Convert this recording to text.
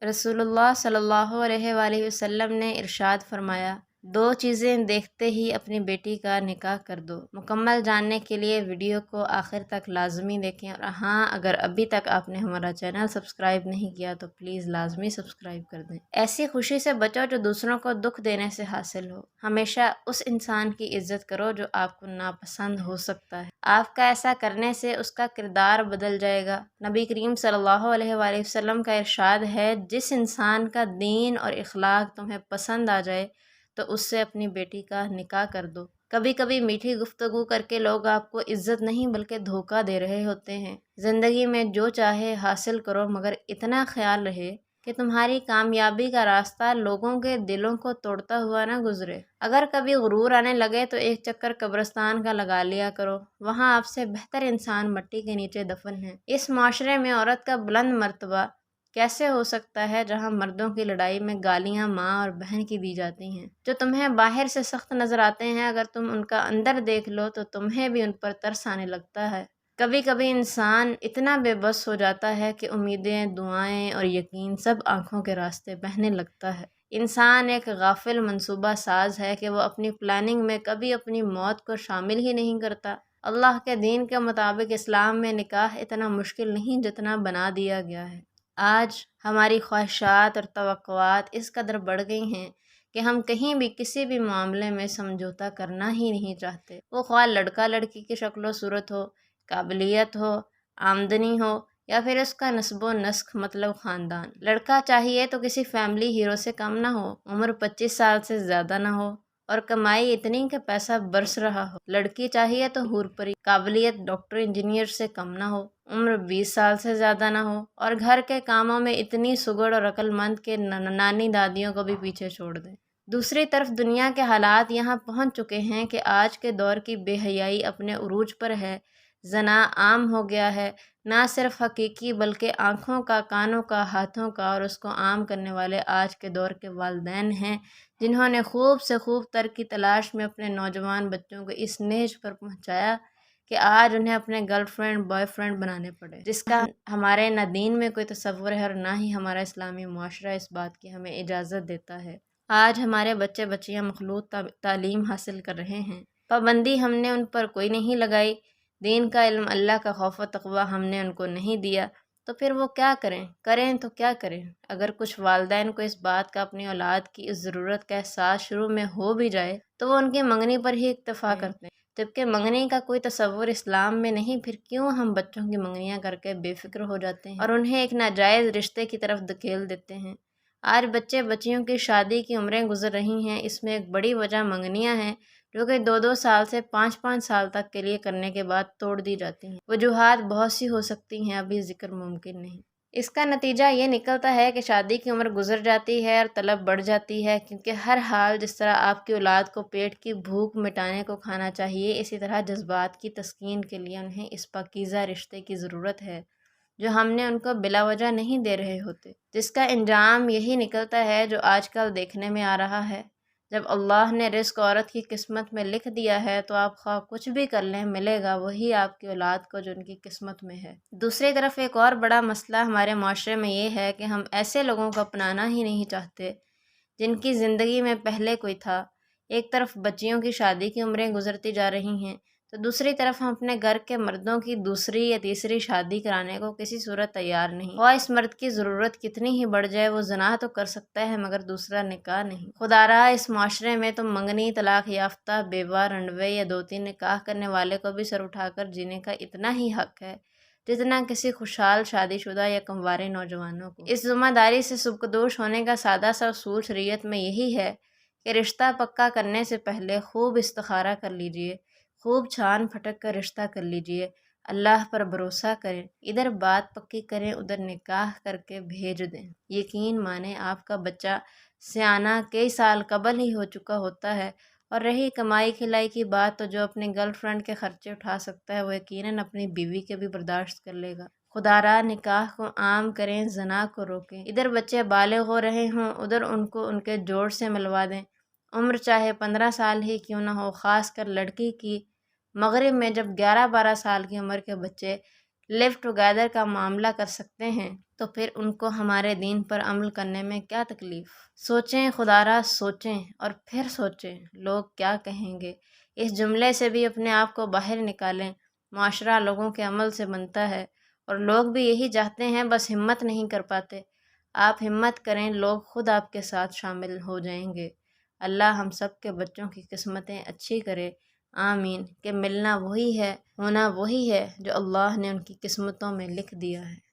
رسول اللہ صلی اللہ علیہ وآلہ وسلم نے ارشاد فرمایا، دو چیزیں دیکھتے ہی اپنی بیٹی کا نکاح کر دو۔ مکمل جاننے کے لیے ویڈیو کو آخر تک لازمی دیکھیں، اور ہاں، اگر ابھی تک آپ نے ہمارا چینل سبسکرائب نہیں کیا تو پلیز لازمی سبسکرائب کر دیں۔ ایسی خوشی سے بچو جو دوسروں کو دکھ دینے سے حاصل ہو۔ ہمیشہ اس انسان کی عزت کرو جو آپ کو ناپسند ہو سکتا ہے۔ آپ کا ایسا کرنے سے اس کا کردار بدل جائے گا۔ نبی کریم صلی اللہ علیہ وآلہ وسلم کا ارشاد ہے، جس انسان کا دین اور اخلاق تمہیں پسند آ جائے تو اس سے اپنی بیٹی کا نکاح کر دو۔ کبھی کبھی میٹھی گفتگو کر کے لوگ آپ کو عزت نہیں بلکہ دھوکہ دے رہے ہوتے ہیں۔ زندگی میں جو چاہے حاصل کرو، مگر اتنا خیال رہے کہ تمہاری کامیابی کا راستہ لوگوں کے دلوں کو توڑتا ہوا نہ گزرے۔ اگر کبھی غرور آنے لگے تو ایک چکر قبرستان کا لگا لیا کرو، وہاں آپ سے بہتر انسان مٹی کے نیچے دفن ہے۔ اس معاشرے میں عورت کا بلند مرتبہ کیسے ہو سکتا ہے جہاں مردوں کی لڑائی میں گالیاں ماں اور بہن کی دی جاتی ہیں؟ جو تمہیں باہر سے سخت نظر آتے ہیں، اگر تم ان کا اندر دیکھ لو تو تمہیں بھی ان پر ترس آنے لگتا ہے۔ کبھی کبھی انسان اتنا بے بس ہو جاتا ہے کہ امیدیں، دعائیں اور یقین سب آنکھوں کے راستے بہنے لگتا ہے۔ انسان ایک غافل منصوبہ ساز ہے کہ وہ اپنی پلاننگ میں کبھی اپنی موت کو شامل ہی نہیں کرتا۔ اللہ کے دین کے مطابق اسلام میں نکاح اتنا مشکل نہیں جتنا بنا دیا گیا ہے۔ آج ہماری خواہشات اور توقعات اس قدر بڑھ گئی ہیں کہ ہم کہیں بھی کسی بھی معاملے میں سمجھوتا کرنا ہی نہیں چاہتے، وہ خواہ لڑکا لڑکی کی شکل و صورت ہو، قابلیت ہو، آمدنی ہو، یا پھر اس کا نسب و نسق مطلب خاندان۔ لڑکا چاہیے تو کسی فیملی ہیرو سے کم نہ ہو، عمر 25 سال سے زیادہ نہ ہو، اور کمائی اتنی کہ پیسہ برس رہا ہو۔ لڑکی چاہیے تو حور پری، قابلیت ڈاکٹر انجینئر سے کم نہ ہو، عمر 20 سال سے زیادہ نہ ہو، اور گھر کے کاموں میں اتنی سگڑ اور عقل مند کہ نانی دادیوں کو بھی پیچھے چھوڑ دیں۔ دوسری طرف دنیا کے حالات یہاں پہنچ چکے ہیں کہ آج کے دور کی بے حیائی اپنے عروج پر ہے، زنا عام ہو گیا ہے۔ نہ صرف حقیقی بلکہ آنکھوں کا، کانوں کا، ہاتھوں کا، اور اس کو عام کرنے والے آج کے دور کے والدین ہیں، جنہوں نے خوب سے خوب تر کی تلاش میں اپنے نوجوان بچوں کو اس نیج پر پہنچایا کہ آج انہیں اپنے گرل فرینڈ، بوائے فرینڈ بنانے پڑے، جس کا ہمارے نہ دین میں کوئی تصور ہے اور نہ ہی ہمارا اسلامی معاشرہ اس بات کی ہمیں اجازت دیتا ہے۔ آج ہمارے بچے بچیاں مخلوط تعلیم حاصل کر رہے ہیں۔ پابندی ہم نے ان پر کوئی نہیں لگائی، دین کا علم، اللہ کا خوف و تقوی ہم نے ان کو نہیں دیا، تو پھر وہ کیا کریں تو کیا کریں؟ اگر کچھ والدین کو اس بات کا اپنی اولاد کی اس ضرورت کا احساس شروع میں ہو بھی جائے تو وہ ان کی منگنی پر ہی اکتفا کرتے ہیں، جبکہ منگنی کا کوئی تصور اسلام میں نہیں۔ پھر کیوں ہم بچوں کی منگنیاں کر کے بے فکر ہو جاتے ہیں اور انہیں ایک ناجائز رشتے کی طرف دھکیل دیتے ہیں؟ آج بچے بچیوں کی شادی کی عمریں گزر رہی ہیں، اس میں ایک بڑی وجہ منگنیاں ہیں، جو کہ 2 سال سے 5 سال تک کے لیے کرنے کے بعد توڑ دی جاتی ہیں۔ وجوہات بہت سی ہو سکتی ہیں، ابھی ذکر ممکن نہیں۔ اس کا نتیجہ یہ نکلتا ہے کہ شادی کی عمر گزر جاتی ہے اور طلب بڑھ جاتی ہے، کیونکہ ہر حال جس طرح آپ کی اولاد کو پیٹ کی بھوک مٹانے کو کھانا چاہیے، اسی طرح جذبات کی تسکین کے لیے انہیں اس پاکیزہ رشتے کی ضرورت ہے جو ہم نے ان کو بلا وجہ نہیں دے رہے ہوتے، جس کا انجام یہی نکلتا ہے جو آج کل دیکھنے میں آ رہا ہے۔ جب اللہ نے رزق عورت کی قسمت میں لکھ دیا ہے تو آپ خواہ کچھ بھی کر لیں، ملے گا وہی آپ کی اولاد کو جو ان کی قسمت میں ہے۔ دوسری طرف ایک اور بڑا مسئلہ ہمارے معاشرے میں یہ ہے کہ ہم ایسے لوگوں کو اپنانا ہی نہیں چاہتے جن کی زندگی میں پہلے کوئی تھا۔ ایک طرف بچیوں کی شادی کی عمریں گزرتی جا رہی ہیں تو دوسری طرف ہم اپنے گھر کے مردوں کی دوسری یا تیسری شادی کرانے کو کسی صورت تیار نہیں، خواہ اس مرد کی ضرورت کتنی ہی بڑھ جائے، وہ زنا تو کر سکتا ہے مگر دوسرا نکاح نہیں۔ خدا را اس معاشرے میں تو منگنی، طلاق یافتہ، بیوہ، رنڈوے یا 2-3 نکاح کرنے والے کو بھی سر اٹھا کر جینے کا اتنا ہی حق ہے جتنا کسی خوشحال شادی شدہ یا کنوارے نوجوانوں کو۔ اس ذمہ داری سے سبکدوش ہونے کا سادہ سا اصول شریعت میں یہی ہے کہ رشتہ پکا کرنے سے پہلے خوب استخارہ کر لیجئے، خوب چھان پھٹک کر رشتہ کر لیجئے، اللہ پر بھروسہ کریں، ادھر بات پکی کریں، ادھر نکاح کر کے بھیج دیں۔ یقین مانیں آپ کا بچہ سیانہ کئی سال قبل ہی ہو چکا ہوتا ہے، اور رہی کمائی کھلائی کی بات، تو جو اپنی گرل فرینڈ کے خرچے اٹھا سکتا ہے وہ یقیناً اپنی بیوی کے بھی برداشت کر لے گا۔ خدا را نکاح کو عام کریں، زنا کو روکیں۔ ادھر بچے بالغ ہو رہے ہوں، ادھر ان کو ان کے جوڑ سے ملوا دیں، عمر چاہے 15 سال ہی کیوں نہ ہو، خاص کر لڑکی کی۔ مغرب میں جب 11-12 سال کی عمر کے بچے لیو ٹوگیدر کا معاملہ کر سکتے ہیں تو پھر ان کو ہمارے دین پر عمل کرنے میں کیا تکلیف؟ سوچیں خدا را سوچیں اور پھر سوچیں لوگ کیا کہیں گے، اس جملے سے بھی اپنے آپ کو باہر نکالیں۔ معاشرہ لوگوں کے عمل سے بنتا ہے اور لوگ بھی یہی چاہتے ہیں، بس ہمت نہیں کر پاتے۔ آپ ہمت کریں، لوگ خود آپ کے ساتھ شامل ہو جائیں گے۔ اللہ ہم سب کے بچوں کی قسمتیں اچھی کرے، آمین۔ کہ ملنا وہی ہے، ہونا وہی ہے جو اللہ نے ان کی قسمتوں میں لکھ دیا ہے۔